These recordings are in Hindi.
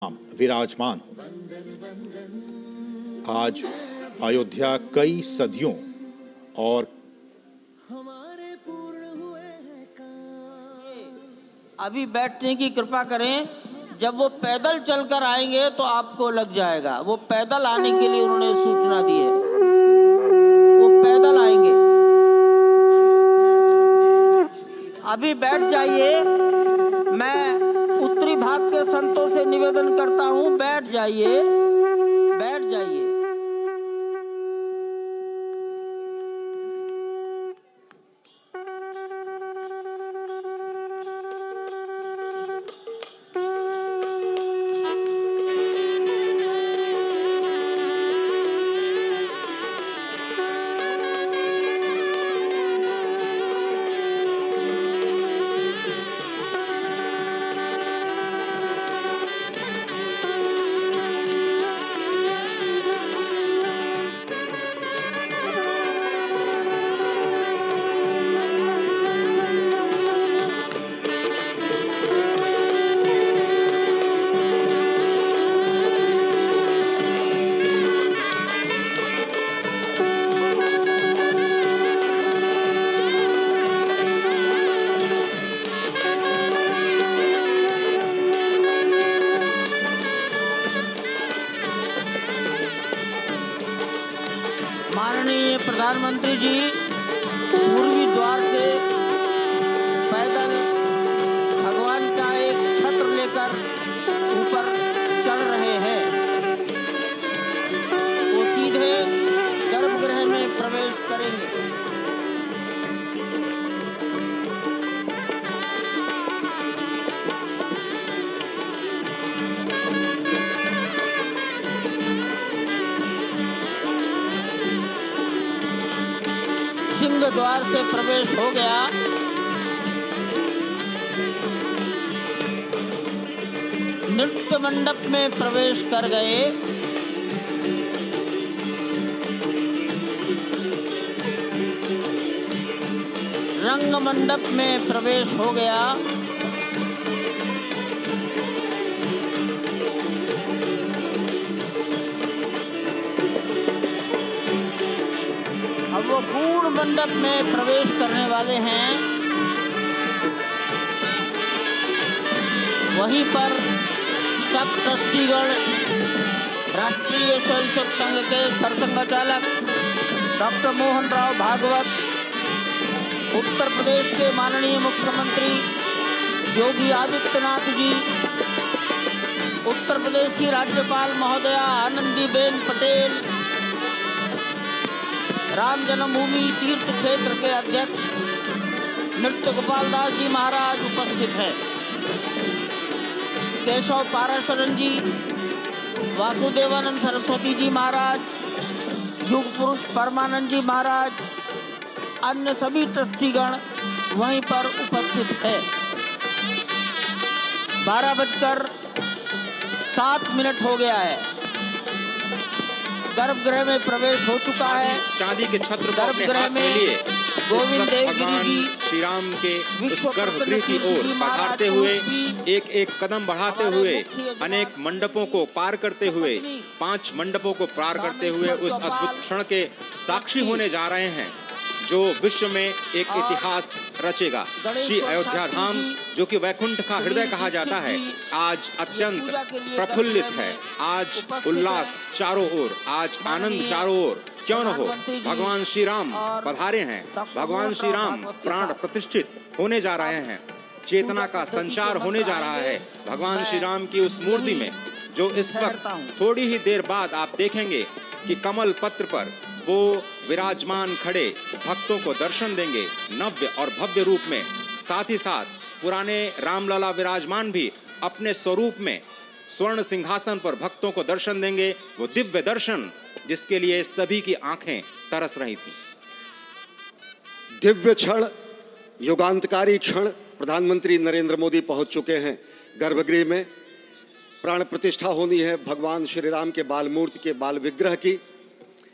विराजमान। आज अयोध्या कई सदियों और अभी बैठने की कृपा करें। जब वो पैदल चलकर आएंगे तो आपको लग जाएगा। वो पैदल आने के लिए उन्होंने सूचना दी है, वो पैदल आएंगे। अभी बैठ जाइए। मैं उत्तरी भाग के संतों से निवेदन करता हूं, बैठ जाइए, बैठ जाइए। माननीय प्रधानमंत्री जी पूर्वी द्वार से पैदल भगवान का एक छत्र लेकर ऊपर चढ़ रहे हैं। वो सीधे गर्भगृह में प्रवेश करेंगे। सिंह द्वार से प्रवेश हो गया। नृत्य मंडप में प्रवेश कर गए। रंग मंडप में प्रवेश हो गया। अब वो पूर्ण मंडप में प्रवेश करने वाले हैं। वहीं पर सब ट्रस्टीगण, राष्ट्रीय स्वयंसेवक संघ के सरसंघचालक डॉक्टर मोहन राव भागवत, उत्तर प्रदेश के माननीय मुख्यमंत्री योगी आदित्यनाथ जी, उत्तर प्रदेश की राज्यपाल महोदया आनंदीबेन पटेल, राम जन्मभूमि तीर्थ क्षेत्र के अध्यक्ष नृत्य गोपाल दास जी महाराज उपस्थित हैं। केशव पाराशरन जी, वासुदेवानंद सरस्वती जी महाराज, युग पुरुष परमानंद जी महाराज, अन्य सभी ट्रस्टीगण वहीं पर उपस्थित है। 12:07 हो गया है। गर्भगृह में प्रवेश हो चुका है। चांदी के छत्र को अपने हाथ में लिए गोविंद देवगिरी जी श्री राम के उस गर्भगृह की ओर बढ़ाते हुए, एक एक कदम बढ़ाते हुए, अनेक मंडपों को पार करते हुए, 5 मंडपों को पार करते हुए उस अद्भुत क्षण के साक्षी होने जा रहे हैं जो विश्व में एक इतिहास रचेगा। श्री अयोध्या धाम, जो कि वैकुंठ का हृदय कहा जाता है, आज अत्यंत प्रफुल्लित है। आज उल्लास चारों ओर, आज आनंद चारों ओर। क्यों न हो, भगवान श्री राम पधारे हैं। भगवान श्री राम प्राण प्रतिष्ठित होने जा रहे हैं। चेतना का संचार होने जा रहा है भगवान श्री राम की उस मूर्ति में, जो इस वक्त थोड़ी ही देर बाद आप देखेंगे कि कमल पत्र पर वो विराजमान खड़े भक्तों को दर्शन देंगे नव्य और भव्य रूप में। साथ ही साथ पुराने रामलला विराजमान भी अपने स्वरूप में स्वर्ण सिंहासन पर भक्तों को दर्शन देंगे। वो दिव्य दर्शन जिसके लिए सभी की आंखें तरस रही थी। दिव्य क्षण, युगांतकारी क्षण। प्रधानमंत्री नरेंद्र मोदी पहुंच चुके हैं गर्भगृह में। प्राण प्रतिष्ठा होनी है भगवान श्री राम के बाल मूर्ति के बाल विग्रह की।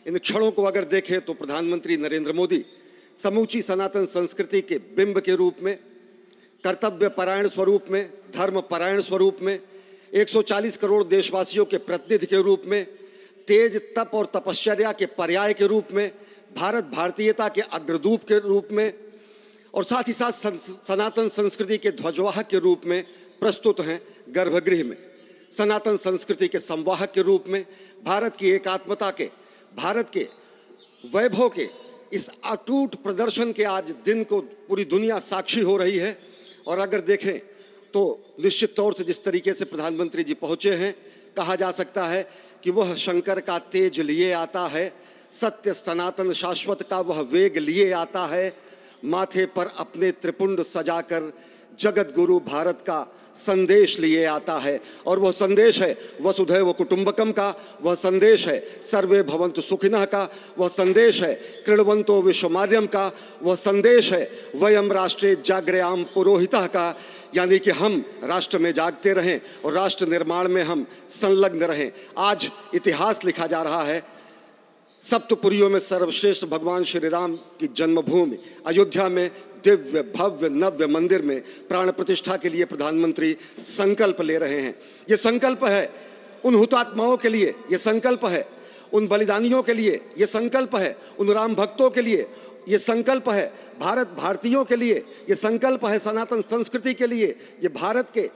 इन क्षणों को अगर देखें तो प्रधानमंत्री नरेंद्र मोदी समूची सनातन संस्कृति के बिंब के रूप में, कर्तव्य परायण स्वरूप में, धर्म परायण स्वरूप में 140 करोड़ देशवासियों के प्रतिनिधि के रूप में, तेज तप और तपश्चर्या के पर्याय के रूप में, भारत भारतीयता के अग्रदूत के रूप में और साथ ही साथ सनातन संस्कृति के ध्वजवाहक के रूप में प्रस्तुत हैं गर्भगृह में। सनातन संस्कृति के संवाहक के रूप में, भारत की एकात्मता के, भारत के वैभव के इस अटूट प्रदर्शन के आज दिन को पूरी दुनिया साक्षी हो रही है। और अगर देखें तो निश्चित तौर से जिस तरीके से प्रधानमंत्री जी पहुंचे हैं, कहा जा सकता है कि वह शंकर का तेज लिए आता है, सत्य सनातन शाश्वत का वह वेग लिए आता है, माथे पर अपने त्रिपुंड सजाकर जगत गुरु भारत का संदेश लिए आता है। और वह संदेश है वसुधैव कुटुंबकम का, वह संदेश है सर्वे भवन्तु सुखिनः का, वह संदेश है कृण्वन्तो विश्वमार्यम का, वह संदेश है वयम राष्ट्रे जाग्रयाम पुरोहितः का, यानी कि हम राष्ट्र में जागते रहें और राष्ट्र निर्माण में हम संलग्न रहें। आज इतिहास लिखा जा रहा है। सप्तपुरियों में सर्वश्रेष्ठ भगवान श्री राम की जन्मभूमि अयोध्या में दिव्य भव्य नव्य मंदिर में प्राण प्रतिष्ठा के लिए प्रधानमंत्री संकल्प ले रहे हैं। ये संकल्प है उन हुतात्माओं के लिए, ये संकल्प है उन बलिदानियों के लिए, ये संकल्प है उन राम भक्तों के लिए, ये संकल्प है भारत भारतीयों के लिए, ये संकल्प है सनातन संस्कृति के लिए, ये भारत के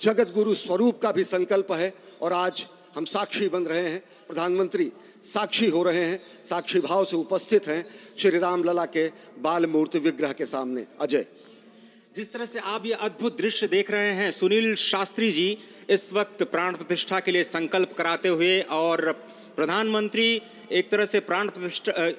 जगत गुरु स्वरूप का भी संकल्प है। और आज हम साक्षी बन रहे हैं, प्रधानमंत्री साक्षी हो रहे हैं, साक्षी भाव से उपस्थित हैं श्री राम लला के बाल मूर्ति विग्रह के सामने। अजय, जिस तरह से आप ये अद्भुत दृश्य देख रहे हैं, सुनील शास्त्री जी इस वक्त प्राण प्रतिष्ठा के लिए संकल्प कराते हुए, और प्रधानमंत्री एक तरह से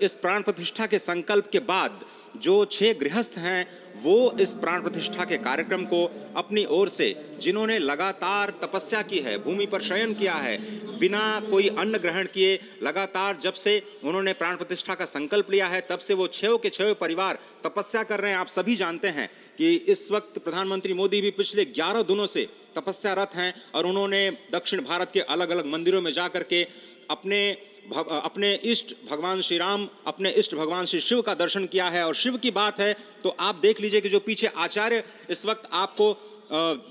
इस प्राण प्रतिष्ठा के संकल्प के बाद जो 6 गृहस्थ हैं वो इस प्राण प्रतिष्ठा के कार्यक्रम को अपनी ओर से, जिन्होंने लगातार तपस्या की है, भूमि पर शयन किया है, बिना कोई अन्न ग्रहण किए, लगातार जब से उन्होंने प्राण प्रतिष्ठा का संकल्प लिया है तब से वो 6 के 6 परिवार तपस्या कर रहे हैं। आप सभी जानते हैं कि इस वक्त प्रधानमंत्री मोदी भी पिछले 11 दिनों से तपस्यारत हैं और उन्होंने दक्षिण भारत के अलग अलग मंदिरों में जाकर के अपने इष्ट भगवान श्री राम, अपने इष्ट भगवान श्री शिव का दर्शन किया है। और शिव की बात है तो आप देख लीजिए कि जो पीछे आचार्य इस वक्त आपको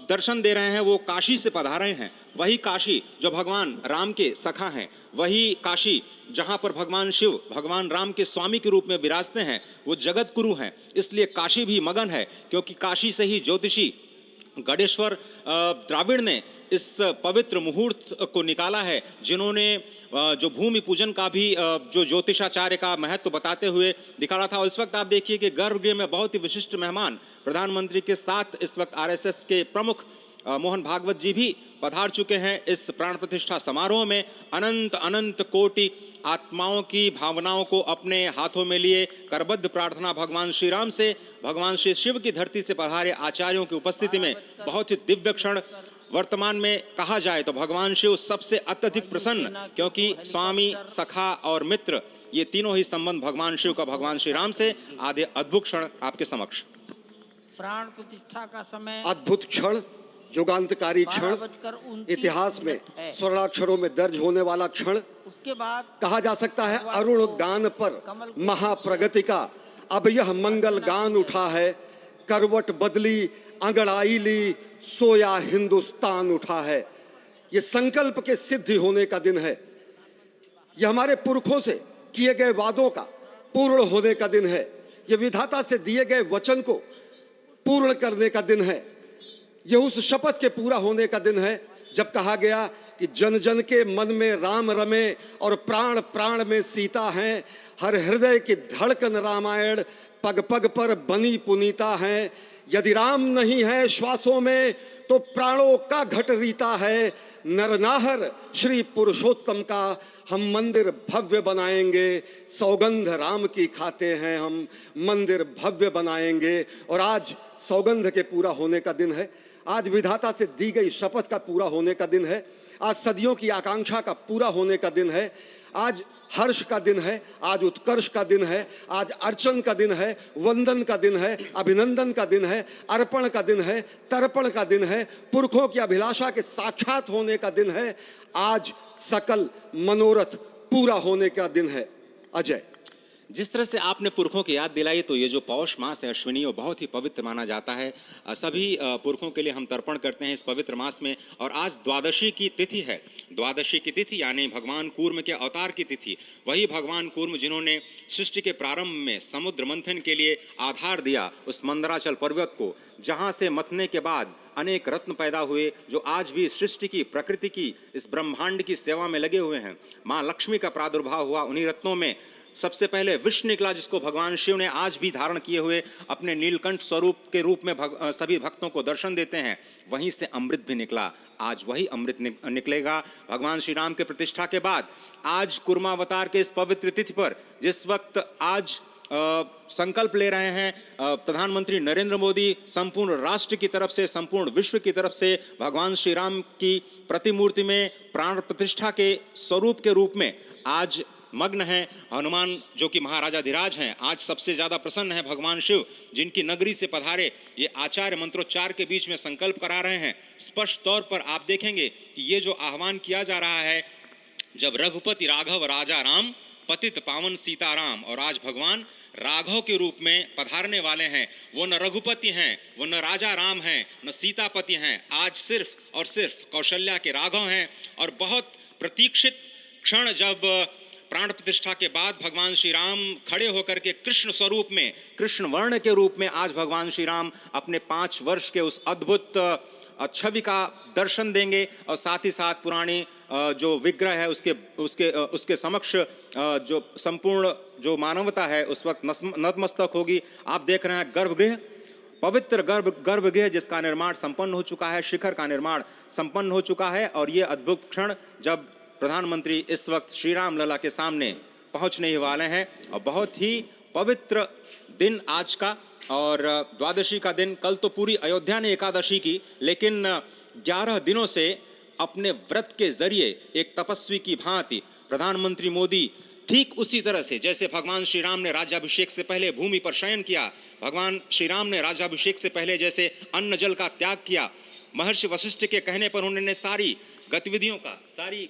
दर्शन दे रहे हैं वो काशी से पधारे हैं। वही काशी जो भगवान राम के सखा हैं, वही काशी जहां पर भगवान शिव भगवान राम के स्वामी के रूप में विराजते हैं, वो जगत गुरु हैं। इसलिए काशी भी मगन है, क्योंकि काशी से ही ज्योतिषी गणेश्वर द्राविड़ ने इस पवित्र मुहूर्त को निकाला है, जिन्होंने जो भूमि पूजन का भी जो ज्योतिषाचार्य का महत्व बताते हुए दिखा रहा था। और इस वक्त आप देखिए कि गर्भगृह में बहुत ही विशिष्ट मेहमान प्रधानमंत्री के साथ इस वक्त आरएसएस के प्रमुख मोहन भागवत जी भी पधार चुके हैं। इस प्राण प्रतिष्ठा समारोह में अनंत अनंत कोटि आत्माओं की भावनाओं को अपने हाथों में लिए करबद्ध प्रार्थना भगवान श्री राम से, भगवान श्री शिव की धरती से पधारे आचार्यों की उपस्थिति में बहुत ही दिव्य क्षण। वर्तमान में कहा जाए तो भगवान शिव सबसे अत्यधिक प्रसन्न, क्योंकि स्वामी, सखा और मित्र ये तीनों ही संबंध भगवान शिव का भगवान श्री राम से। आधे अद्भुत क्षण आपके समक्ष। प्राण प्रतिष्ठा का समय अद्भुत क्षण, युगांतकारी क्षण, इतिहास में स्वर्णाक्षरों में दर्ज होने वाला क्षण। उसके बाद कहा जा सकता है अरुण गान पर महाप्रगति का अब यह मंगल गान उठा है, करवट बदली अंगड़ाई ली सोया हिंदुस्तान उठा है। ये संकल्प के सिद्धि होने का दिन है, ये हमारे पुरखों से किए गए वादों का पूर्ण होने का दिन है, ये विधाता से दिए गए वचन को पूर्ण करने का दिन है, ये उस शपथ के पूरा होने का दिन है जब कहा गया कि जन जन के मन में राम रमे और प्राण प्राण में सीता हैं, हर हृदय की धड़कन रामायण पग पग पर बनी पुनीता है। यदि राम नहीं है श्वासों में तो प्राणों का घट रीता है, नरनाहर श्री पुरुषोत्तम का हम मंदिर भव्य बनाएंगे, सौगंध राम की खाते हैं हम मंदिर भव्य बनाएंगे। और आज सौगंध के पूरा होने का दिन है, आज विधाता से दी गई शपथ का पूरा होने का दिन है, आज सदियों की आकांक्षा का पूरा होने का दिन है, आज हर्ष का दिन है, आज उत्कर्ष का दिन है, आज अर्चन का दिन है, वंदन का दिन है, अभिनंदन का दिन है, अर्पण का दिन है, तर्पण का दिन है, पुरखों की अभिलाषा के साक्षात होने का दिन है, आज सकल मनोरथ पूरा होने का दिन है। अजय, जिस तरह से आपने पुरखों की याद दिलाई, तो ये जो पौष मास है अश्विनी, वो बहुत ही पवित्र माना जाता है। सभी पुरखों के लिए हम तर्पण करते हैं इस पवित्र मास में। और आज द्वादशी की तिथि है। द्वादशी की तिथि यानी भगवान कूर्म के अवतार की तिथि। वही भगवान कूर्म जिन्होंने सृष्टि के प्रारंभ में समुद्र मंथन के लिए आधार दिया उस मंदराचल पर्वत को, जहां से मथने के बाद अनेक रत्न पैदा हुए, जो आज भी सृष्टि की, प्रकृति की, इस ब्रह्मांड की सेवा में लगे हुए हैं। मां लक्ष्मी का प्रादुर्भाव हुआ उन्हीं रत्नों में। सबसे पहले विष निकला, जिसको भगवान शिव ने आज भी धारण किए हुए अपने नीलकंठ स्वरूप के रूप में सभी भक्तों को दर्शन देते हैं। वहीं से अमृत भी निकला। आज वही अमृत निकलेगा भगवान श्री राम के प्रतिष्ठा के बाद। आज कुर्मावतार के इस पवित्र तिथि पर, जिस वक्त आज संकल्प ले रहे हैं प्रधानमंत्री नरेंद्र मोदी, संपूर्ण राष्ट्र की तरफ से, संपूर्ण विश्व की तरफ से भगवान श्री राम की प्रतिमूर्ति में प्राण प्रतिष्ठा के स्वरूप के रूप में आज मग्न है। हनुमान जो कि महाराजाधिराज हैं, आज सबसे ज्यादा प्रसन्न है भगवान शिव, जिनकी नगरी से पधारे ये आचार्य मंत्रोच्चार के बीच में संकल्प करा रहे हैं। स्पष्ट तौर पर आप देखेंगे कि ये जो आह्वान किया जा रहा है, जब रघुपति राघव राजा राम, पतित पावन सीताराम, और आज भगवान राघव के रूप में पधारने वाले हैं। वो न रघुपति हैं, वो न राजा राम हैं, न सीतापति हैं। आज सिर्फ और सिर्फ कौशल्या के राघव हैं। और बहुत प्रतीक्षित क्षण, जब प्राण प्रतिष्ठा के बाद भगवान श्री राम खड़े होकर के कृष्ण स्वरूप में, कृष्ण वर्ण के रूप में आज भगवान श्री राम अपने 5 वर्ष के उस अद्भुत छवि का दर्शन देंगे। और साथ ही साथ पुरानी जो विग्रह है उसके समक्ष जो संपूर्ण जो मानवता है उस वक्त नतमस्तक होगी। आप देख रहे हैं गर्भगृह, पवित्र गर्भगृह जिसका निर्माण संपन्न हो चुका है, शिखर का निर्माण संपन्न हो चुका है। और ये अद्भुत क्षण जब प्रधानमंत्री इस वक्त श्री राम लला के सामने पहुंचने ही वाले हैं। और बहुत ही पवित्र दिन आज का। और द्वादशी का दिन, कल तो पूरी अयोध्या ने एकादशी की, लेकिन 11 दिनों से अपने व्रत के जरिए एक तपस्वी की भांति प्रधानमंत्री मोदी ठीक उसी तरह से, जैसे भगवान श्री राम ने राज्याभिषेक से पहले भूमि पर शयन किया, भगवान श्री राम ने राज्याभिषेक से पहले जैसे अन्न जल का त्याग किया, महर्षि वशिष्ठ के कहने पर उन्होंने सारी गतिविधियों का, सारी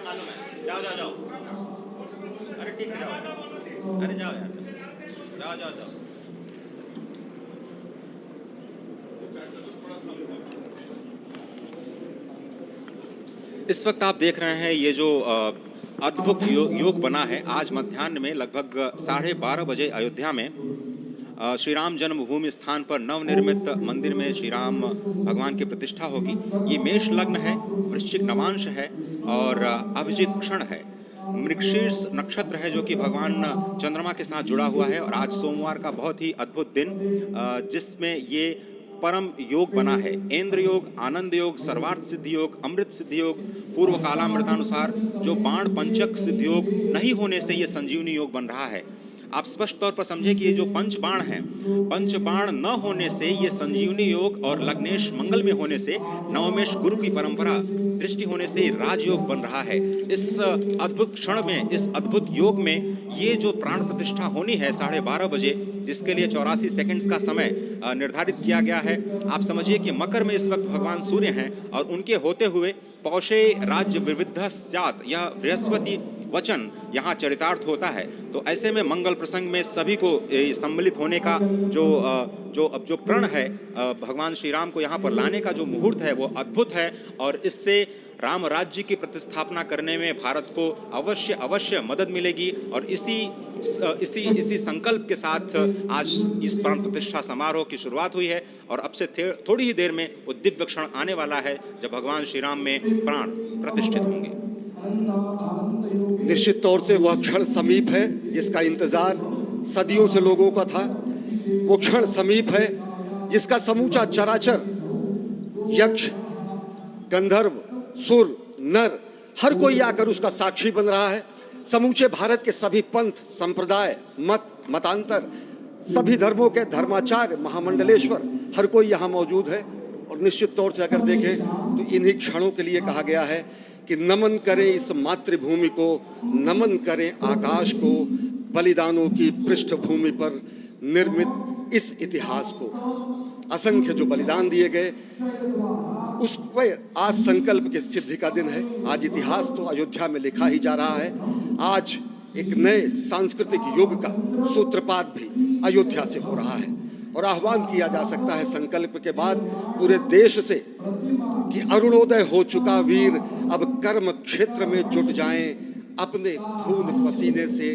मालूम है। जाओ जाओ जाओ, अरे ठीक है जाओ, अरे जाओ यार, जाओ जाओ जाओ। इस वक्त आप देख रहे हैं ये जो अद्भुत योग बना है। आज मध्याह्न में लगभग 12:30 बजे अयोध्या में श्री राम जन्मभूमि स्थान पर नवनिर्मित मंदिर में श्री राम भगवान की प्रतिष्ठा होगी। ये मेष लग्न है, वृश्चिक नवांश है और अभिजीत क्षण है। मृगशीर्ष नक्षत्र है जो कि भगवान चंद्रमा के साथ जुड़ा हुआ है। और आज सोमवार का बहुत ही अद्भुत दिन जिसमें ये परम योग बना है। इंद्र योग, आनंद योग, सर्वार्थ सिद्धि योग, अमृत सिद्धि योग, पूर्व कालामृतानुसार जो बाण पंचक सिद्धि योग नहीं होने से ये संजीवनी योग बन रहा है। आप स्पष्ट तौर पर समझे कि ये जो पंचबाण है, पंचबाण न होने से ये संजीवनी योग और लग्नेश मंगल में होने से नवमेश गुरु की परंपरा दृष्टि होने से राजयोग बन रहा है। इस अद्भुत क्षण में, इस अद्भुत योग में ये जो प्राण प्रतिष्ठा होनी है 12:30 बजे, जिसके लिए 84 सेकंड्स का समय निर्धारित किया गया है। आप समझिए कि मकर में इस वक्त भगवान सूर्य हैं और उनके होते हुए पौषे राज्य विविध स्यात्, यह बृहस्पति वचन यहाँ चरितार्थ होता है। तो ऐसे में मंगल प्रसंग में सभी को सम्मिलित होने का जो प्रण है, भगवान श्री राम को यहाँ पर लाने का जो मुहूर्त है वो अद्भुत है। और इससे राम राज्य की प्रतिस्थापना करने में भारत को अवश्य मदद मिलेगी। और इसी संकल्प के साथ आज इस प्राण प्रतिष्ठा समारोह की शुरुआत हुई है। और अब से थोड़ी ही देर में वो दिव्य क्षण आने वाला है जब भगवान श्री राम में प्राण प्रतिष्ठित होंगे। निश्चित तौर से वह क्षण समीप है जिसका इंतजार सदियों से लोगों का था। वो क्षण समीप है जिसका समूचा चराचर, यक्ष, गंधर्व, सुर, नर, हर कोई आकर उसका साक्षी बन रहा है। समूचे भारत के सभी पंथ, संप्रदाय, मतांतर, सभी धर्मों के धर्माचार्य, महामंडलेश्वर, हर कोई यहाँ मौजूद है। और निश्चित तौर से अगर देखें तो इन्हीं क्षणों के लिए कहा गया है कि नमन करें इस मातृभूमि को, नमन करें आकाश को, बलिदानों की पृष्ठभूमि पर निर्मित इस इतिहास को। असंख्य जो बलिदान दिए गए उस पर आज संकल्प की सिद्धि का दिन है। आज इतिहास तो अयोध्या में लिखा ही जा रहा है। आज एक नए सांस्कृतिक युग का सूत्रपात भी अयोध्या से हो रहा है। और आह्वान किया जा सकता है संकल्प के बाद पूरे देश से कि अरुणोदय हो चुका वीर, अब कर्म क्षेत्र में जुट जाएं, अपने खून पसीने से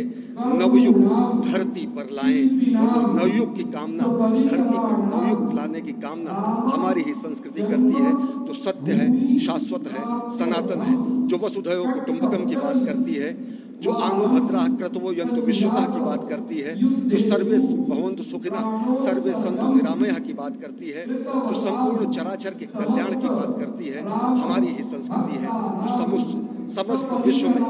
नवयुग धरती पर लाएं। और नवयुग की कामना, धरती पर नवयुग लाने की कामना हमारी ही संस्कृति करती है। तो सत्य है, शाश्वत है, सनातन है, जो वसुधैव कुटुंबकम की बात करती है, जो आंगो भद्रा क्रतवो यंतु विश्वतः की बात करती है, जो सर्वे भवन्तु सुखिनः सर्वे सन्तु निरामयः की बात करती है, जो संपूर्ण चराचर के कल्याण की बात करती है, हमारी ही संस्कृति है। जो समस्त विश्व में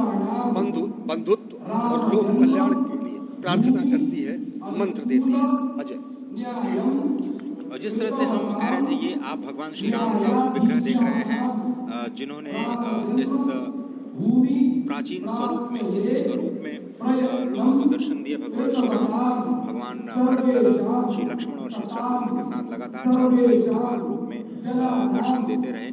बंधुत्व और लोक कल्याण के लिए प्रार्थना करती है, मंत्र देती है। अजय, और जिस तरह से हम कह रहे थे, ये आप भगवान श्री राम का वो विग्रह देख रहे हैं जिन्होंने इस प्राचीन स्वरूप में, इसी स्वरूप में लोगों को दर्शन दिए। भगवान श्री राम, भगवान भरत लला, श्री लक्ष्मण और श्री शत्रुघ्न के साथ लगातार चारों भाइयों के बाल रूप में दर्शन देते रहे।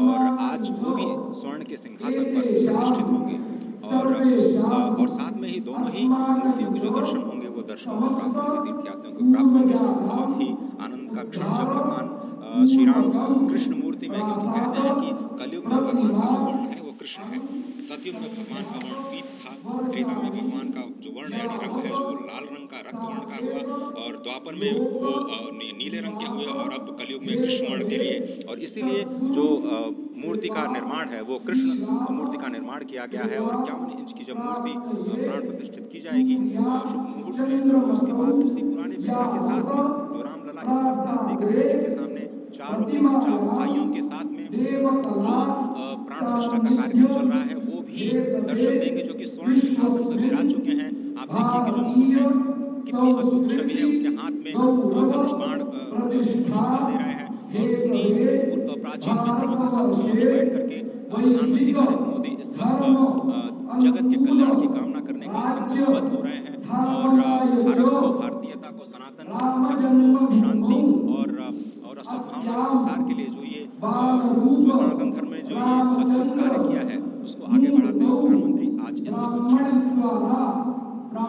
और आज वो भी स्वर्ण के सिंहासन पर प्रतिष्ठित होंगे। और साथ में ही दोनों ही मूर्तियों के जो दर्शन होंगे वो दर्शनों को प्राप्त होंगे, तीर्थयात्रियों को प्राप्त होंगे। बहुत ही आनंद का क्षण जब भगवान श्री राम कृष्ण मूर्ति में, क्योंकि कहते हैं कि कलयुग में भगवान का जो वर्ण है वो कृष्ण है, सतयुग में भगवान का वर्ण पीत था, त्रेता में भगवान का जो वर्ण यानी रंग है जो लाल रंग का, रक्त वर्ण का हुआ, और द्वापर में वो नीले रंग के हुए, और अब कलयुग में कृष्ण वर्ण के लिए। और इसीलिए जो मूर्ति का निर्माण है वो कृष्ण मूर्ति का निर्माण किया गया है। और 51 इंच की जब मूर्ति प्राण प्रतिष्ठित की जाएगी शुभ मुहूर्त में, उसके बाद उसी पुराने विग्रह के साथ में जो रामलला इस वक्त आप देख रहे हैं, जिनके सामने चारों भाइयों के साथ में जो प्राण प्रतिष्ठा का कार्यक्रम चल रहा है वो भी दर्शन देंगे, जो कि स्वर्ण सिंहासन पर विराज चुके हैं। आप देखिए कि जो मुकुट है कितनी अद्भुत छवि है, उनके हाथ में धनुष बाण दे रहे हैं। और उन्हीं प्राचीन विग्रहों के समक्ष बैठ करके प्रधानमंत्री नरेंद्र मोदी इस वक्त जगत के कल्याण की कामना करने के लिए संकल्पबद्ध हो रहे हैं। और भारत को, भारतीयता को, सनातन धर्म को शांति और सद्भावना के प्रसार के लिए जो सनातन धर्म ने जो ये अद्भुत कार्य किया है उसको आगे बढ़ाते हुए आज इसमें कुछ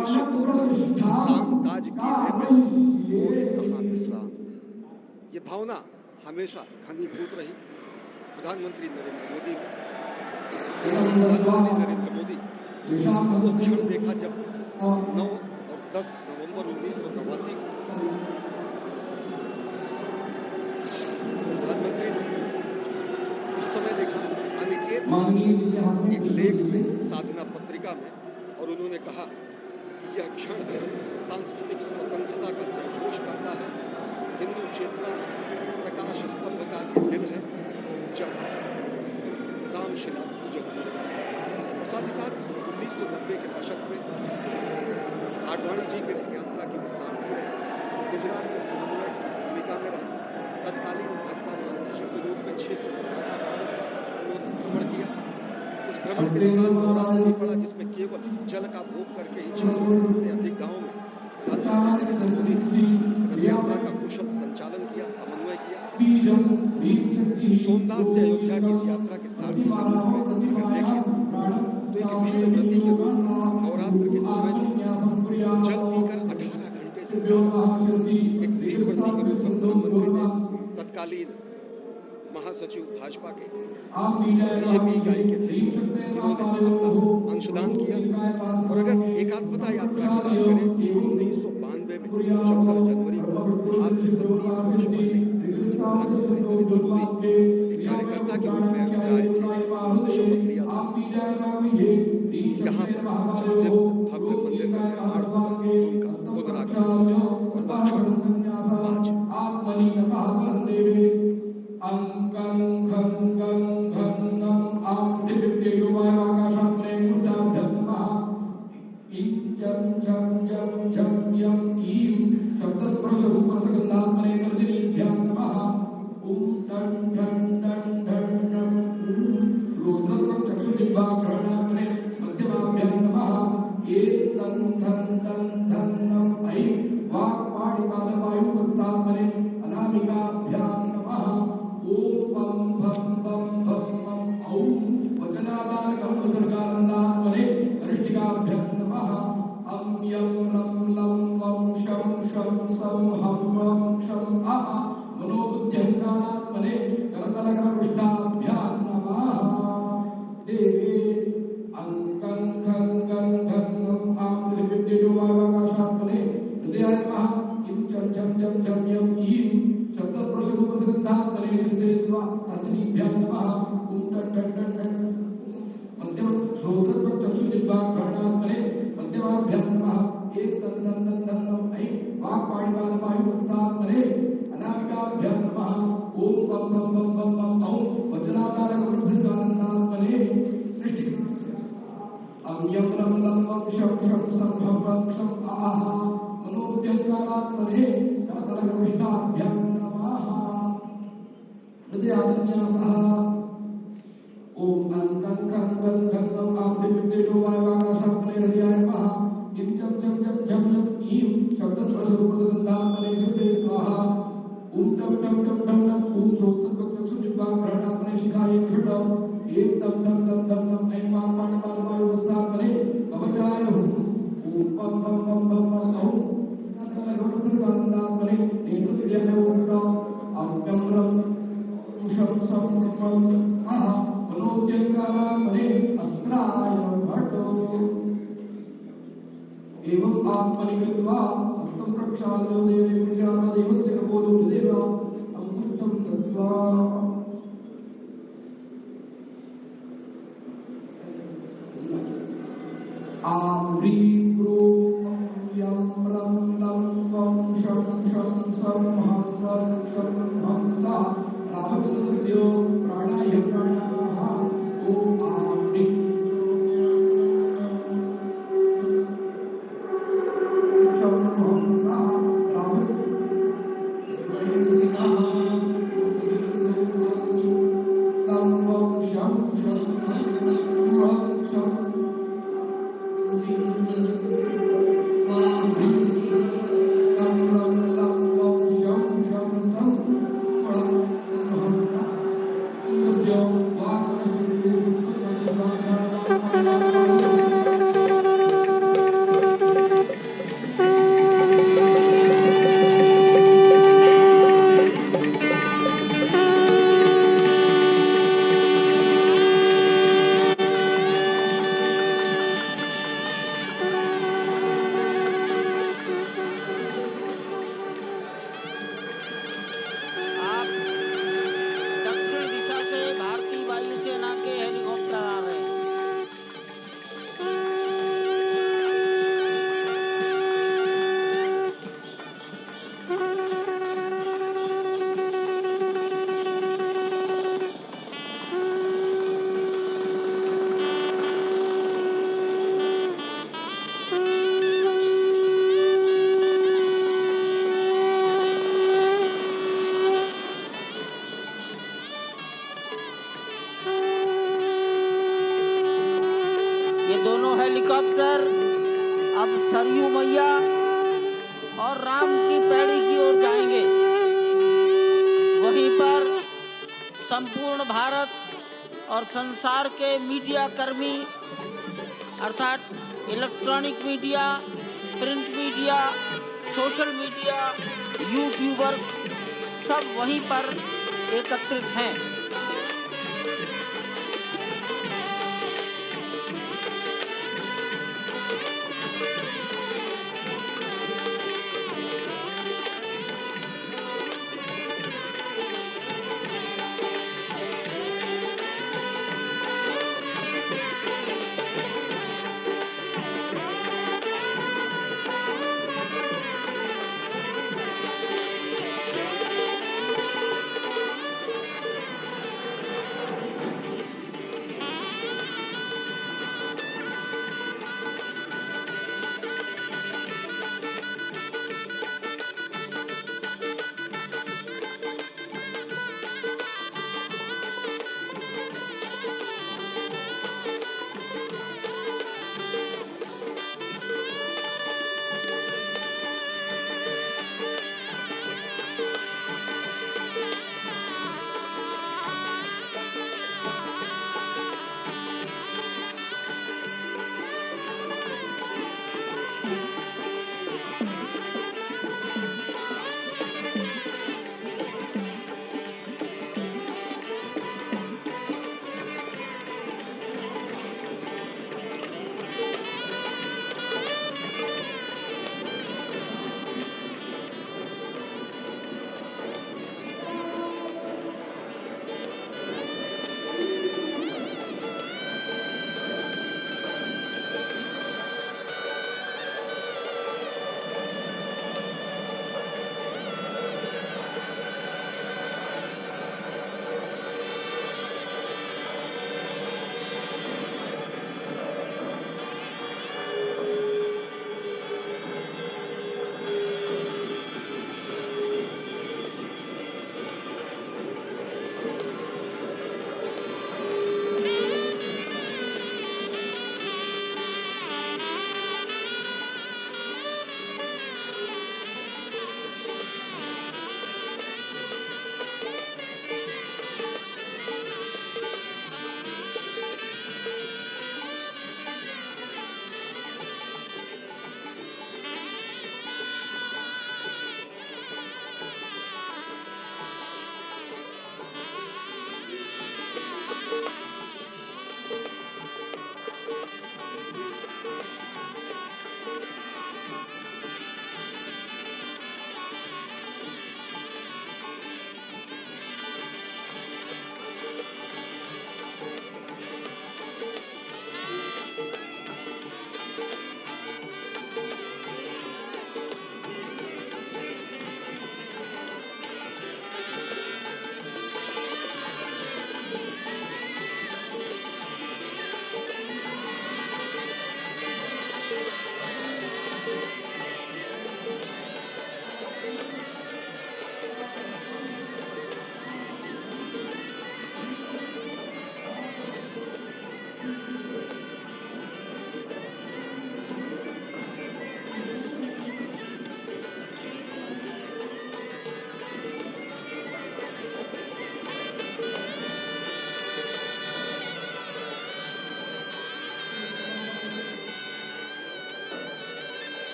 निश्चित तौर से काम काज कीने में कहाँ विश्राम, ये भावना हमेशा घनीभूत रही प्रधानमंत्री नरेंद्र मोदी में। प्रधानमंत्री नरेंद्र मोदी वो क्षण देखा जब 9 और 10 नवंबर 1989 को प्रधानमंत्री ने उस समय देखा अनिकेत एक लेख में साधना पत्रिका में, और उन्होंने कहा कि यह क्षण सांस्कृतिक स्वतंत्रता का जयघोष करता है, हिंदू चेतना में एक प्रकाश स्तंभ का दिन है जब रामशिला पूजन हुए। और साथ ही साथ 1990 के दशक में आडवाणी जी की रथ यात्रा की सारथी रहे, गुजरात में समन्वय की भूमिका में रहे, तत्कालीन भाजपा महासचिव के रूप में 600 गांवों का उन्होंने भ्रमण किया। उस भ्रमण के दौरान दौरान भी पड़ा जिसमें केवल जल का भोग करके ही 600 से अधिक गांवों में प्रधानमंत्री नरेंद्र मोदी ने इस रथ यात्रा का कुशल संचालन किया, समन्वय किया। सोमनाथ से अयोध्या की इस यात्रा के सारथी के रूप में अगर देखें तो एक वीर व्रती के रूप में नवरात्र के समय में जल पीकर 18 घंटे से ज्यादा एक वीर व्रती के रूप में प्रधानमंत्री ने तत्कालीन महासचिव भाजपा के बीजेपी इकाई के थे, इन्होंने अपना अंशदान किया। और अगर एकात्मता यात्रा की बात करें 1992 में 14 जनवरी को आज से 32 वर्ष पहले प्रधानमंत्री नरेंद्र मोदी एक कार्यकर्ता के रूप में अयोध्या आए थे, उन्होंने शपथ लिया था यहाँ पर जब भव्य मंदिर का निर्माण होगा तो उनका पुनरागमन होगा। और वो क्षण ये दोनों हेलीकॉप्टर अब सरयू मैया और राम की पैड़ी की ओर जाएंगे। वहीं पर संपूर्ण भारत और संसार के मीडिया कर्मी अर्थात electronic media, print media, social media, YouTubers सब वहीं पर एकत्रित हैं।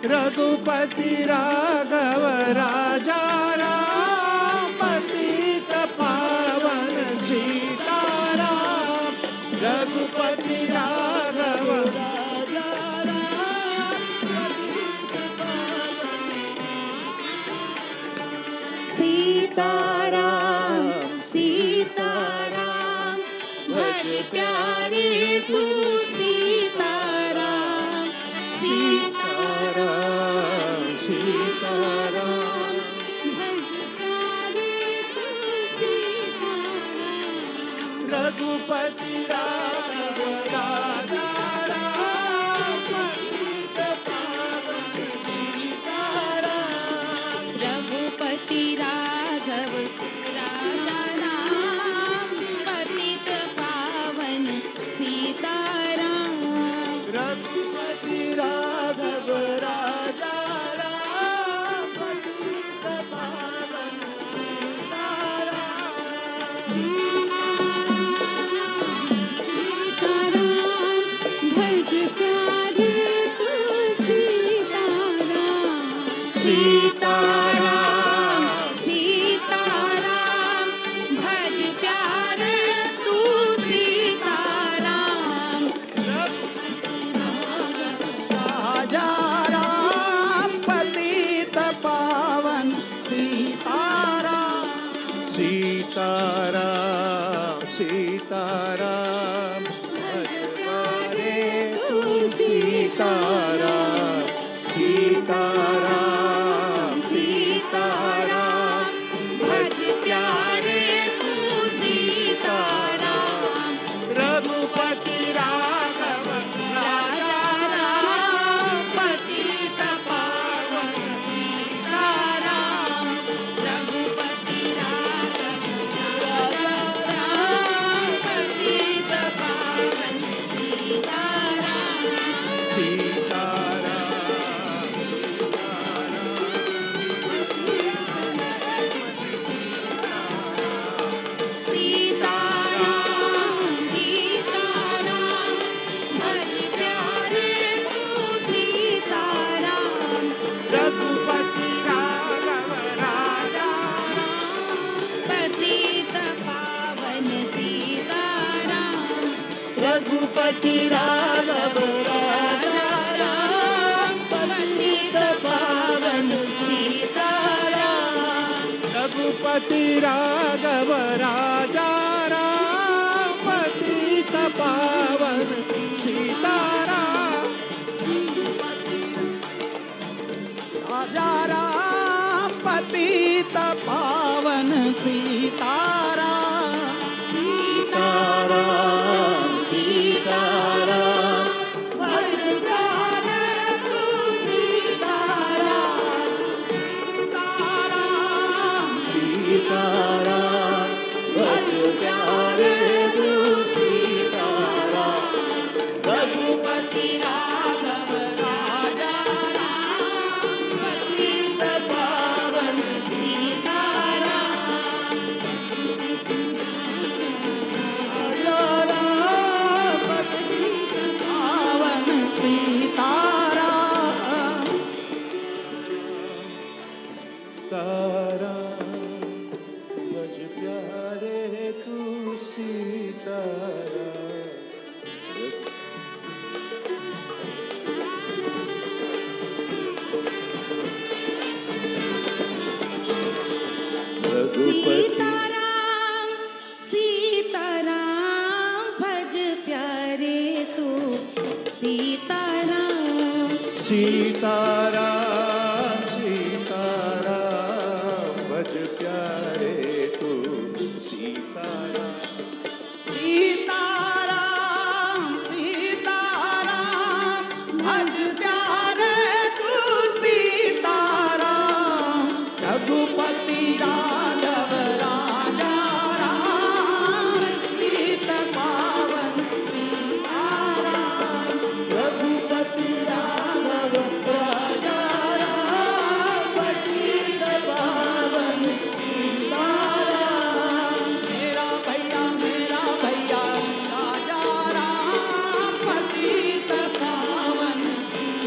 रघुपति राघव राजा राम, पतित पावन सीताराम। रघुपति राघव राजा राम, पतित पावन सीताराम सीताराम, भज प्यारे तू सीताराम। सीताराम सीताराम, भज प्यारे तू सीताराम। रघुपति राघव राजा राम, पतित पावन सीताराम। रघुपति राघव राजा राम, पतित पावन सीताराम। रघुपति राघव राजा राम, पतित पावन सीताराम। सीताराम सीताराम, भज प्यारे तू सीताराम। राजा राम, पतित पावन सीताराम। सीताराम सीताराम, भज प्यारे तू सीताराम। सीताराम सीताराम, भज प्यारे तू सीताराम। रघुपति राघव राजा राम, पतित पावन सीताराम। रघुपति राघव राजा राम, पतित पावन सीताराम। सीताराम सीताराम, भज प्यारे तू सीताराम। रघुपति राघव राजा पतित पावन सीताराम। रघुपति राघव राजा राम, पतित पावन सीताराम। रघुपति राघव राजा राम, पतित पावन सीताराम। राजा राम, पतित पावन सीताराम। सीताराम सीताराम, भज प्यारे तू सीताराम। सीताराम, भज प्यारे तू सीताराम। रघुपति राघव राजा राम, पतित पावन सीताराम। राजा राम, पतित पावन सीताराम। ताराम, भज प्यारे तू सीताराम। रघुपति सीताराम सीताराम, भज प्यारे तू सीताराम। सीताराम सीताराम, भज प्यारे तू सीताराम। सीताराम सीताराम, भज प्यारे तू सीताराम। रघुपति राघव राजा राम, पतित पावन सीताराम। रघुपति राघव राजा राम, पतित पावन सीताराम। मेरा भैया राजा राम, पतित पावन सीताराम।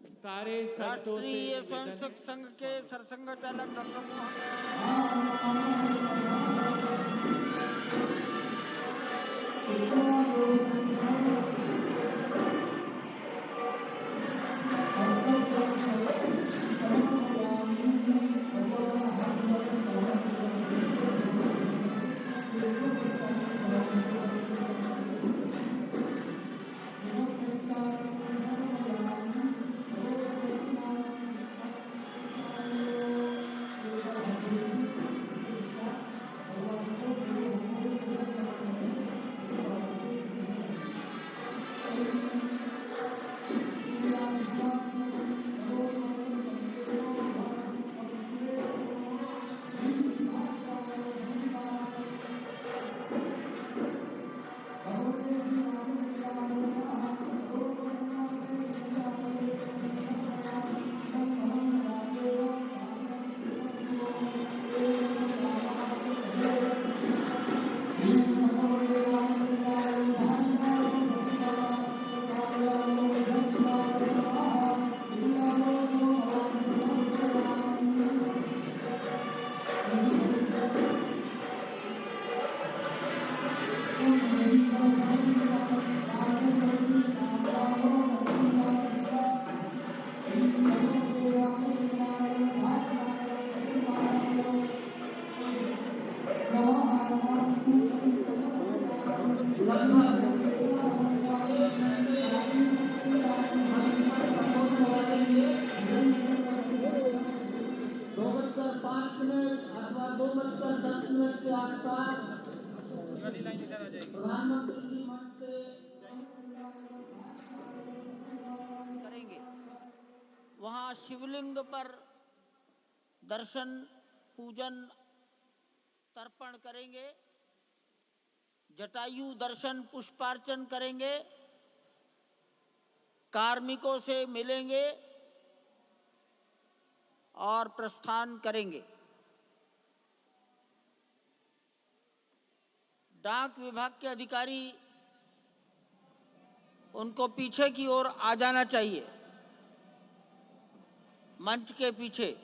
सारे संतों से राष्ट्रीय निवेदन स्वयंसेवक संघ के सरसंघ चालक डॉक्टर मोहन करेंगे। वहां शिवलिंग पर दर्शन पूजन तर्पण करेंगे, जटायु दर्शन पुष्पार्चन करेंगे, कार्मिकों से मिलेंगे और प्रस्थान करेंगे। डाक विभाग के अधिकारी उनको पीछे की ओर आ जाना चाहिए, मंच के पीछे।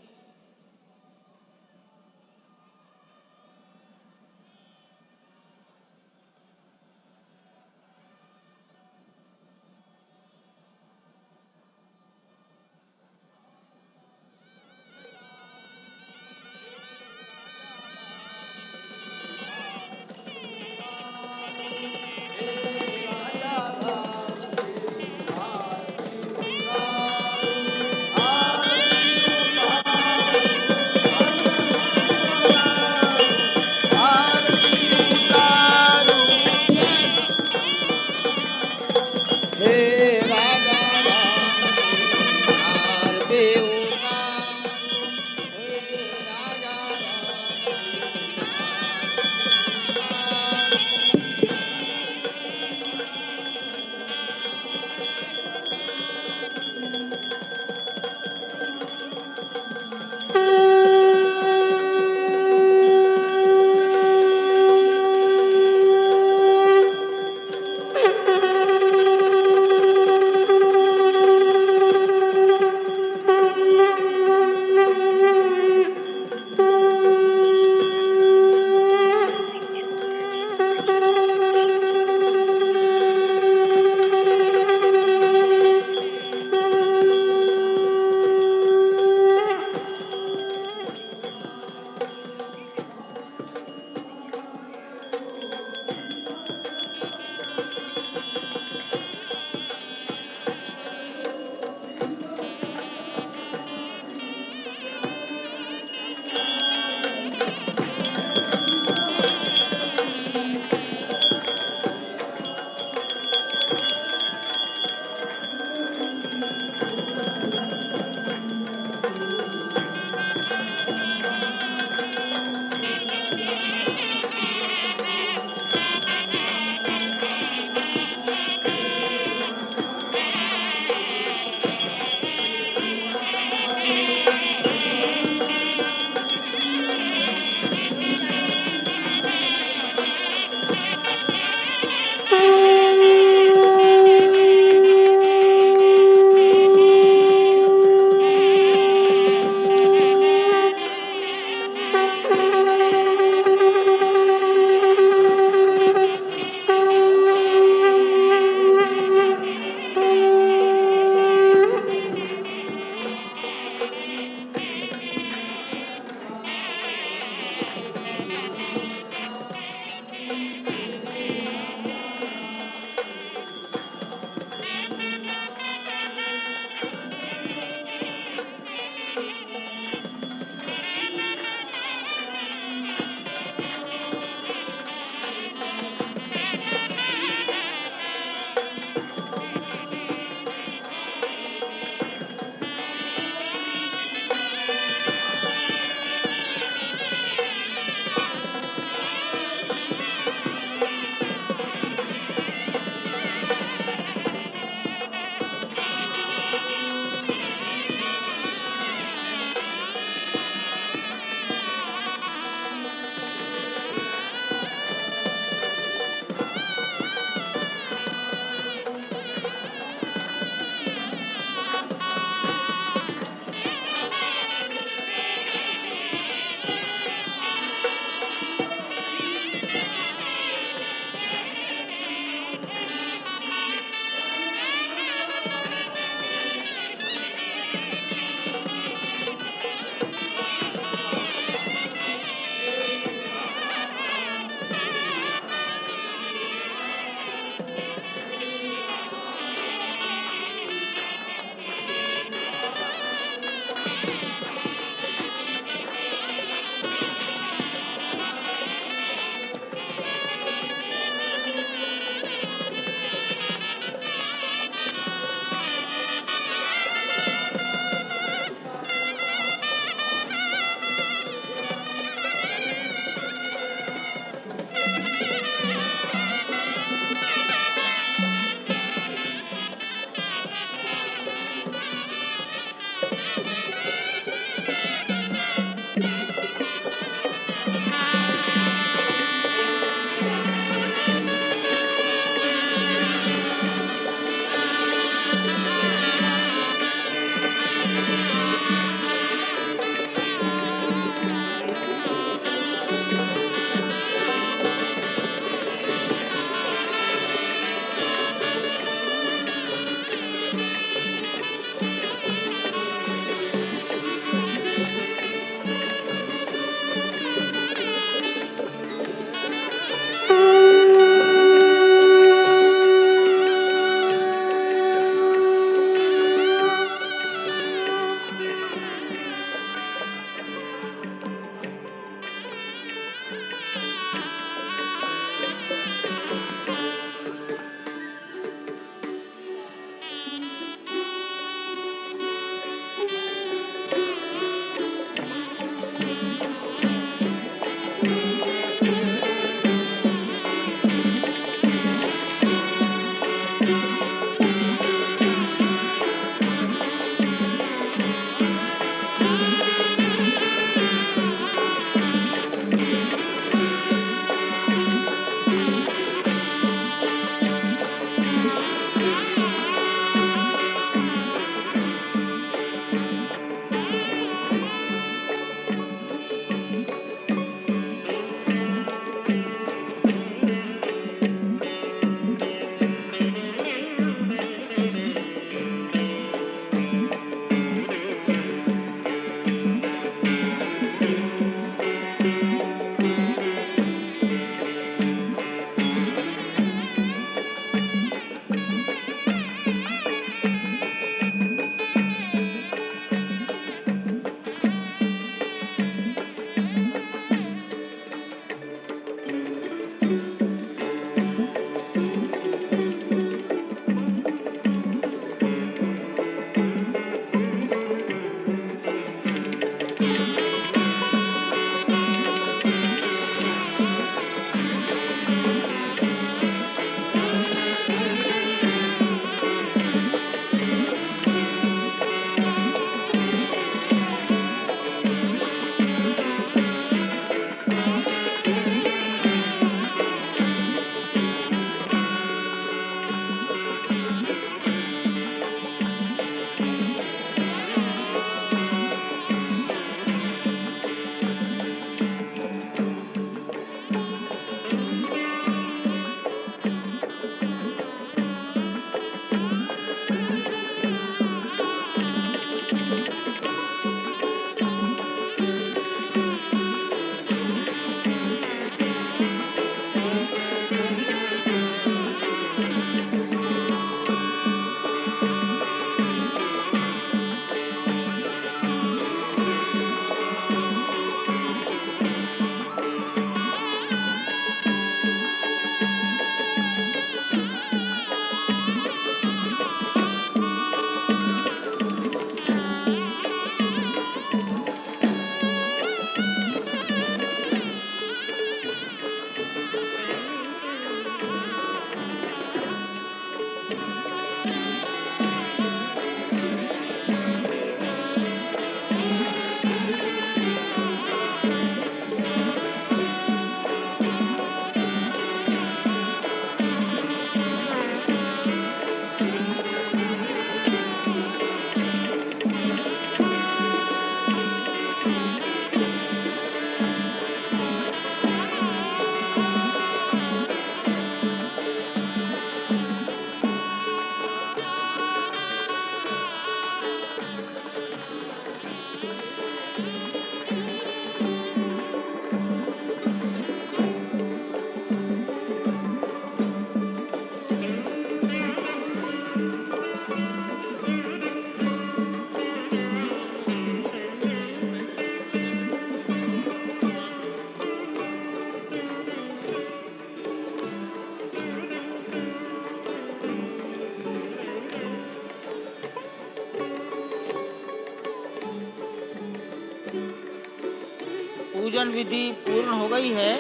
पूजन विधि पूर्ण हो गई है।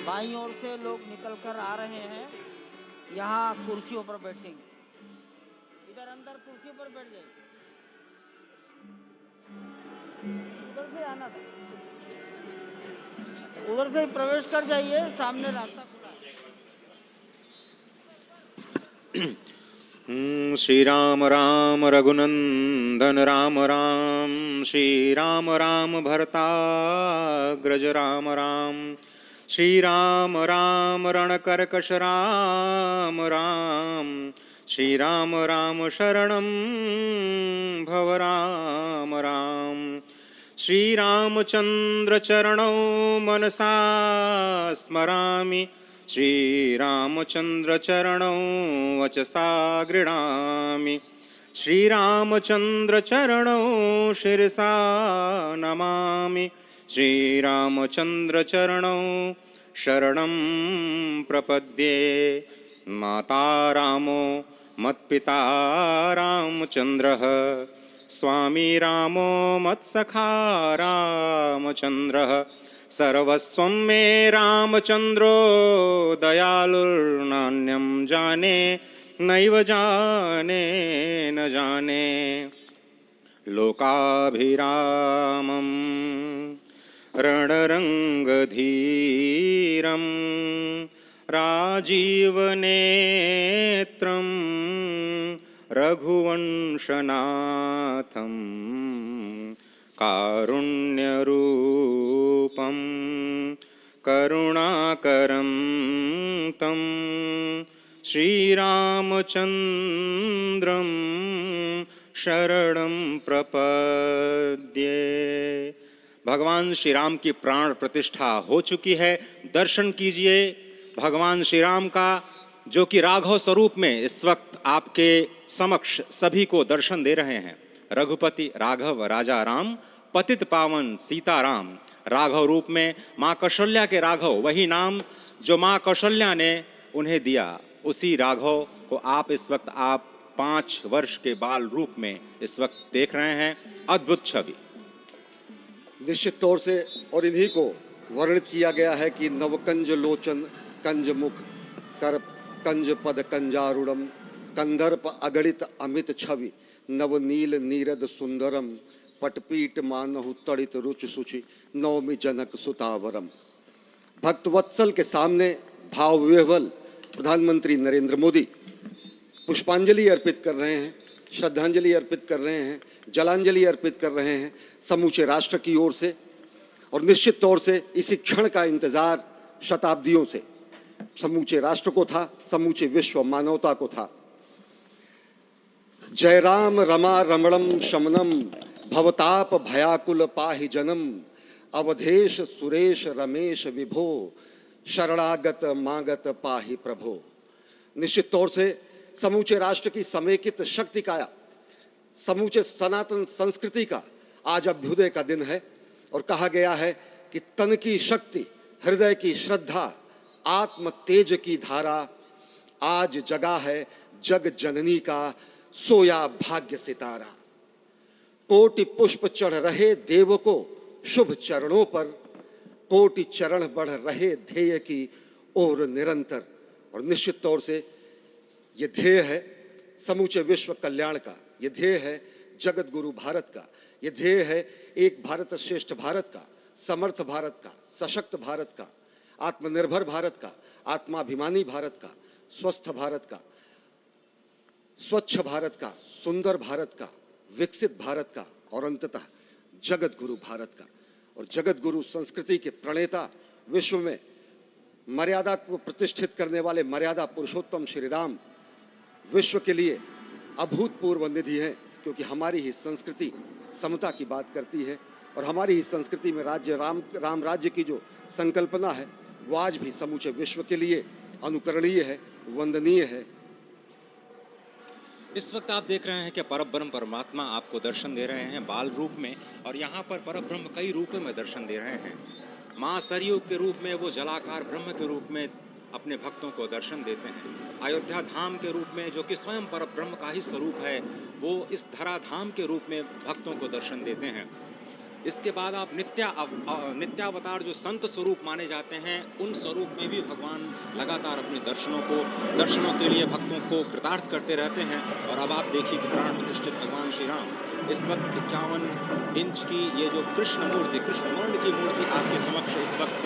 बाईं ओर से लोग निकल कर आ रहे हैं, यहाँ कुर्सियों पर बैठेंगे। इधर अंदर कुर्सियों पर बैठ जाइए, उधर से आना था, उधर से प्रवेश कर जाइए, सामने रास्ता खुला है। श्री राम राम रघुनंदन राम राम, श्री राम राम भरताग्रज राम राम, श्री राम राम रणकर्कश राम राम, श्री राम राम शरणं भव राम राम, श्री रामचंद्र चरणौ मनसा स्मरामि, श्री रामचंद्र चरणौ वचसा गृह्णामि, श्री रामचंद्र चरणौ शिरसा नमामि, श्री रामचंद्र चरणौ शरणं प्रपद्ये। माता रामो मत्पिता रामचंद्रः, स्वामी रामो मत्सखा रामचंद्रः, सर्वस्वं मे रामचंद्रो दयालुर्नान्यं जाने नैव जाने न जाने। लोकाभिरामं रणरंगधीरं राजीवनेत्रं रघुवंशनाथं कारुण्यरूपं करुणाकरं तं श्रीरामचन्द्रं शरणं प्रपद्ये। भगवान श्री राम की प्राण प्रतिष्ठा हो चुकी है। दर्शन कीजिए भगवान श्री राम का, जो कि राघव स्वरूप में इस वक्त आपके समक्ष सभी को दर्शन दे रहे हैं। रघुपति राघव राजा राम, पतित पावन सीताराम। राघव रूप में माँ कौशल्या के राघव, वही नाम जो माँ कौशल्या ने उन्हें दिया, उसी राघव को आप इस वक्त 5 वर्ष के बाल रूप में इस वक्त देख रहे हैं। अद्भुत छवि। निश्चित तौर से और इन्हीं को वर्णित किया गया है कि नवकंज लोचन कंज मुख कर कंज पद कंजारुणम, कंदर्प अगणित अमित छवि नवनील नीरद सुंदरम, पटपीट मानहु तड़ित रुचि सुचि नवमी जनक सुतावरम। भक्तवत्सल के सामने भाव विह्वल प्रधानमंत्री नरेंद्र मोदी पुष्पांजलि अर्पित कर रहे हैं, श्रद्धांजलि अर्पित कर रहे हैं, जलांजलि अर्पित कर रहे हैं समूचे राष्ट्र की ओर से। और निश्चित तौर से इसी क्षण का इंतजार शताब्दियों से समूचे राष्ट्र को था, समूचे विश्व मानवता को था। जय राम रमा रमणम शमनम, भवताप भयाकुल पाहि जनम, अवधेश सुरेश रमेश विभो, शरणागत मागत पाहि प्रभो। निश्चित तौर से समूचे राष्ट्र की समेकित शक्ति का, समूचे सनातन संस्कृति का आज अभ्युदय का दिन है। और कहा गया है कि तन की शक्ति, हृदय की श्रद्धा, आत्म तेज की धारा आज जगा है जग जननी का सोया भाग्य सितारा। कोटि पुष्प चढ़ रहे देव को शुभ चरणों पर, कोटि चरण बढ़ रहे ध्येय की ओर निरंतर। और निश्चित तौर से ये ध्येय है समूचे विश्व कल्याण का, ये ध्येय है जगत गुरु भारत का, ये ध्येय है एक भारत श्रेष्ठ भारत का, समर्थ भारत का, सशक्त भारत का, आत्मनिर्भर भारत का, आत्माभिमानी भारत का, स्वस्थ भारत का, स्वच्छ भारत का, सुंदर भारत का, विकसित भारत का और अंततः जगत गुरु भारत का। और जगत गुरु संस्कृति के प्रणेता, विश्व में मर्यादा को प्रतिष्ठित करने वाले मर्यादा पुरुषोत्तम श्री राम विश्व के लिए अभूतपूर्व निधि है, क्योंकि हमारी ही संस्कृति समता की बात करती है और हमारी ही संस्कृति में राज्य राम राज्य की जो संकल्पना है वो आज भी समूचे विश्व के लिए अनुकरणीय है, वंदनीय है। इस वक्त आप देख रहे हैं कि परब्रह्म परमात्मा आपको दर्शन दे रहे हैं बाल रूप में, और यहाँ पर परब्रह्म कई रूपों में दर्शन दे रहे हैं। माँ सरयू के रूप में वो जलाकार ब्रह्म के रूप में अपने भक्तों को दर्शन देते हैं। अयोध्या धाम के रूप में, जो कि स्वयं परब्रह्म का ही स्वरूप है, वो इस धरा धाम के रूप में भक्तों को दर्शन देते हैं। इसके बाद आप नित्यावतार जो संत स्वरूप माने जाते हैं, उन स्वरूप में भी भगवान लगातार अपने दर्शनों के लिए भक्तों को कृतार्थ करते रहते हैं। और अब आप देखिए कि प्राण प्रतिष्ठित भगवान श्री राम इस वक्त 51 इंच की ये जो कृष्ण वर्ण की मूर्ति आपके समक्ष इस वक्त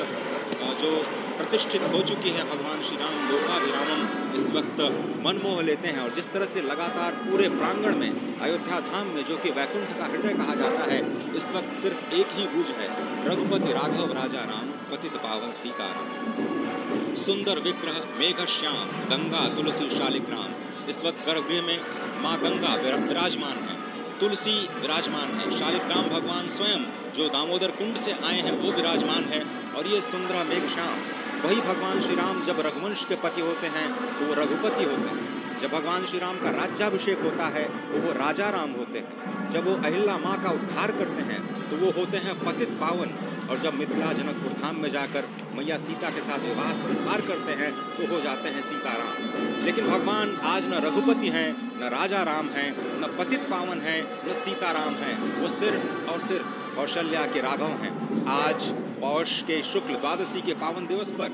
जो प्रतिष्ठित हो चुकी है, भगवान श्री राम लोकाभिरामम इस वक्त मनमोह लेते हैं। और जिस तरह से लगातार पूरे प्रांगण में, अयोध्या धाम में, जो कि वैकुंठ का हृदय कहा जाता है, इस वक्त सिर्फ एक ही गूंज है, रघुपति राघव राजा राम, पतित पावन सीताराम। सुंदर विग्रह मेघ श्याम, गंगा तुलसी शालिग्राम। इस वक्त गर्भगृह में माँ गंगा विराजमान है, तुलसी विराजमान है, शालिग्राम भगवान स्वयं जो दामोदर कुंड से आए हैं वो विराजमान है। और ये सुंदर मेघ श्याम, वही भगवान श्री राम जब रघुवंश के पति होते हैं तो वो रघुपति होते हैं। जब भगवान श्री राम का राज्याभिषेक होता है तो वो राजा राम होते हैं। जब वो अहिल्या माँ का उद्धार करते हैं तो वो होते हैं पतित पावन। और जब मिथिला जनकपुर धाम में जाकर मैया सीता के साथ विवाह संस्कार करते हैं तो हो जाते हैं सीताराम। लेकिन भगवान आज न रघुपति हैं, न राजा राम हैं, न पतित पावन हैं, न सीताराम हैं। वो सिर्फ कौशल्या के राघव हैं। आज पौष के शुक्ल द्वादशी के पावन दिवस पर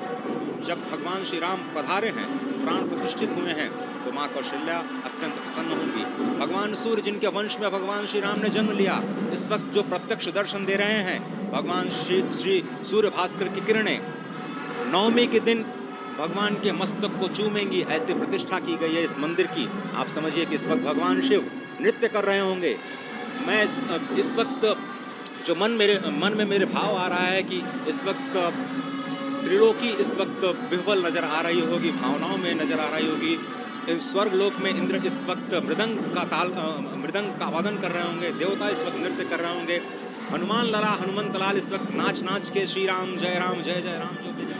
जब भगवान श्री राम पधारे हैं, प्राण प्रतिष्ठित हुए हैं, तो माँ कौशल्या अत्यंत प्रसन्न होंगी। भगवान सूर्य जिनके वंश में भगवान श्री राम ने जन्म लिया, इस वक्त जो प्रत्यक्ष दर्शन दे रहे हैं, भगवान श्री सूर्य भास्कर की किरणें नवमी के दिन भगवान के मस्तक को चूमेंगी। ऐसी प्रतिष्ठा की गई है इस मंदिर की। आप समझिए कि इस वक्त भगवान शिव नृत्य कर रहे होंगे। मैं इस वक्त जो मन में मेरे भाव आ रहा है कि इस वक्त त्रिलोकी इस वक्त विह्वल नजर आ रही होगी, भावनाओं में नजर आ रही होगी। स्वर्ग लोक में इंद्र इस वक्त मृदंग का वादन कर रहे होंगे, देवता इस वक्त नृत्य कर रहे होंगे। हनुमान लला हनुमंत लाल इस वक्त नाच के श्री राम जय राम जय जय राम जो भी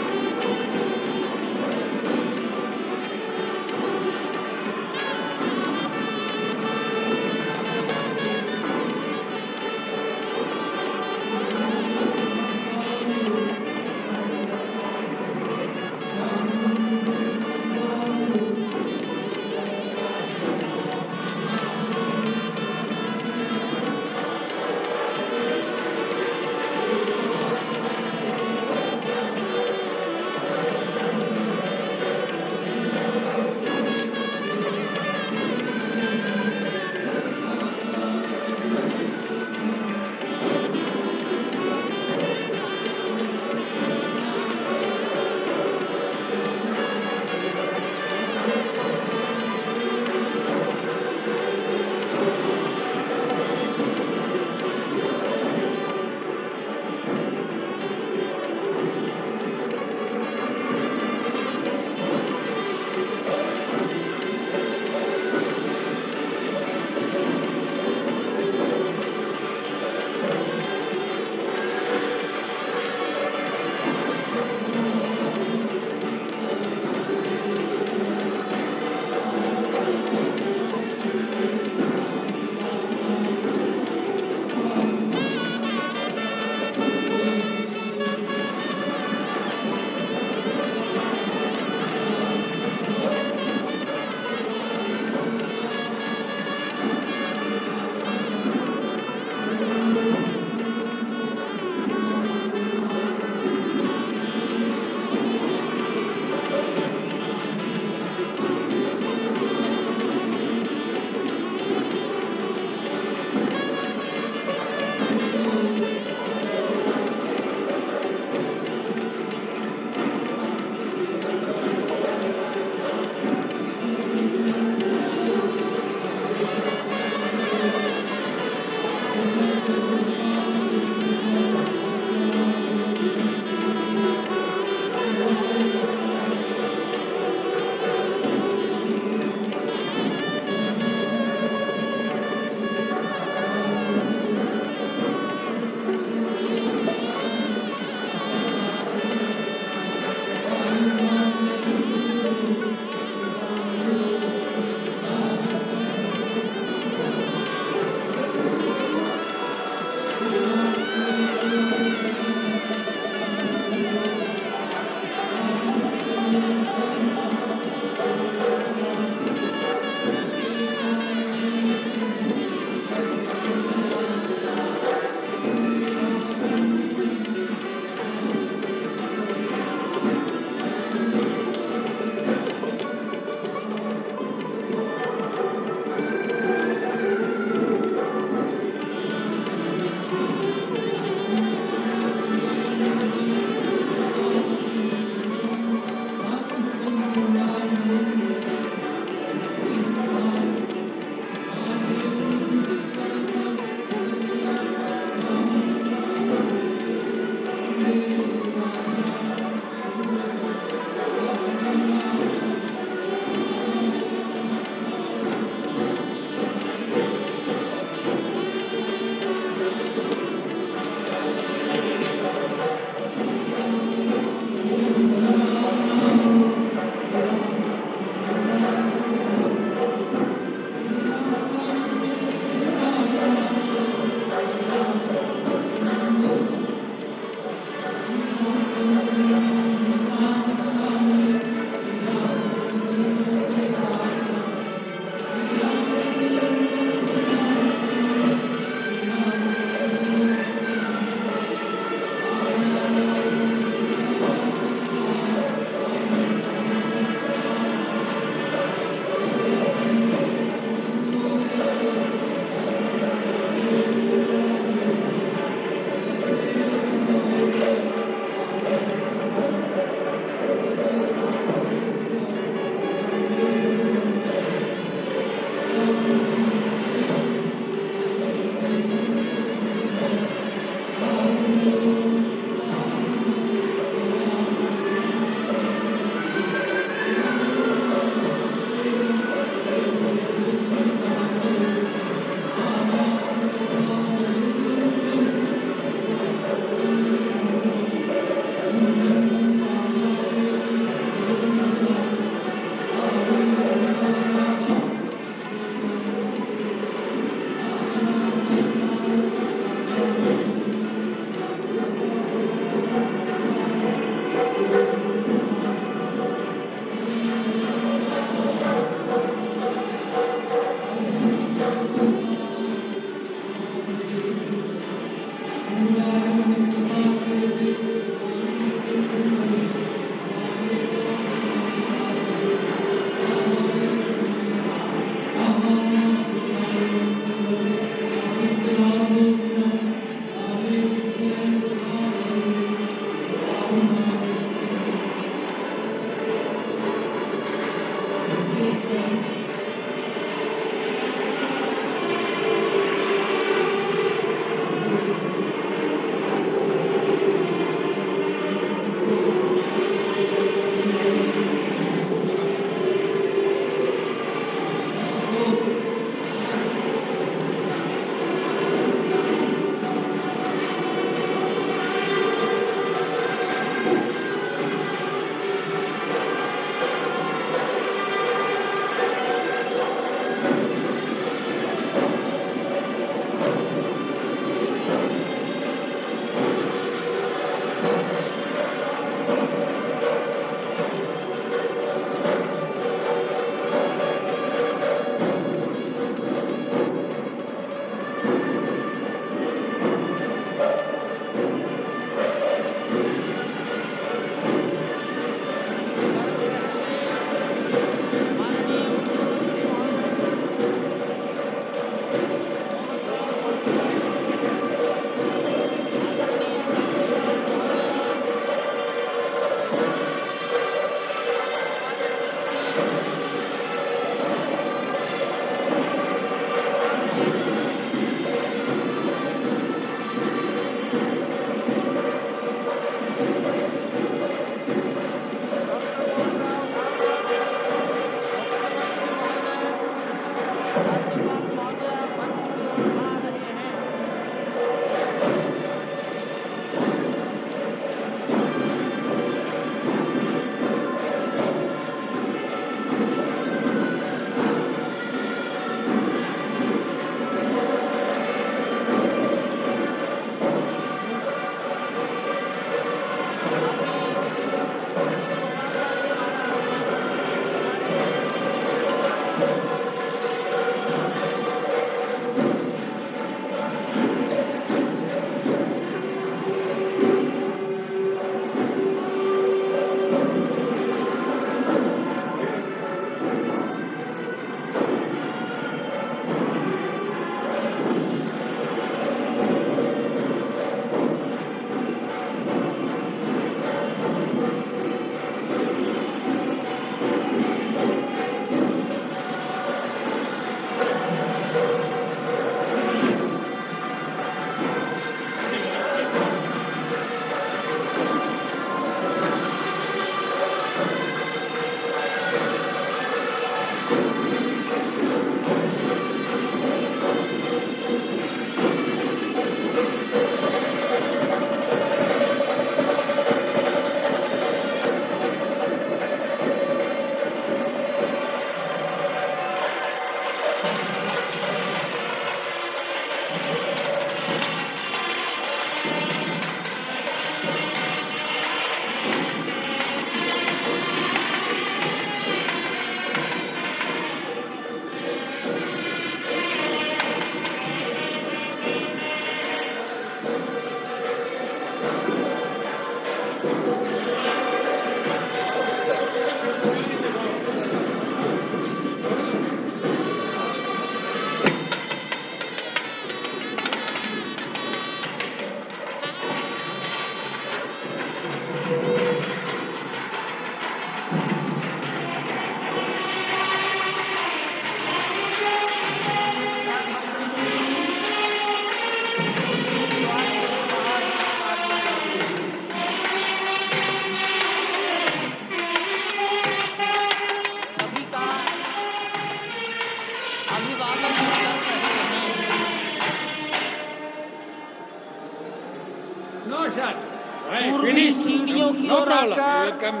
पूर्वी सीढ़ियों की ओर आकर Come.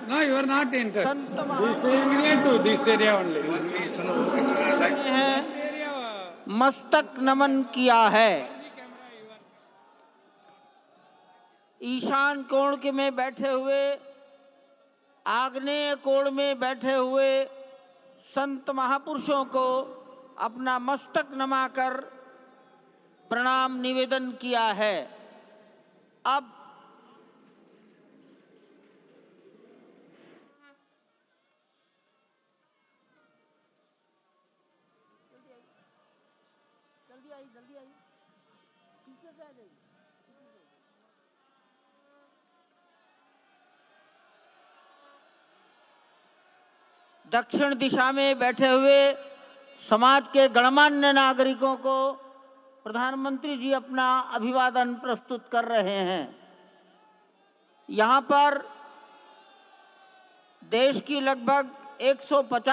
No, you are not interested. Sant This महापुरुष area to this area only. हैं मस्तक नमन किया है। ईशान कोण के में बैठे हुए, आग्नेय कोण में बैठे हुए संत महापुरुषों को अपना मस्तक नमाकर प्रणाम निवेदन किया है। अब जल्दी आई पीछे से आ जाइए। दक्षिण दिशा में बैठे हुए समाज के गणमान्य नागरिकों को प्रधानमंत्री जी अपना अभिवादन प्रस्तुत कर रहे हैं। यहाँ पर देश की लगभग 150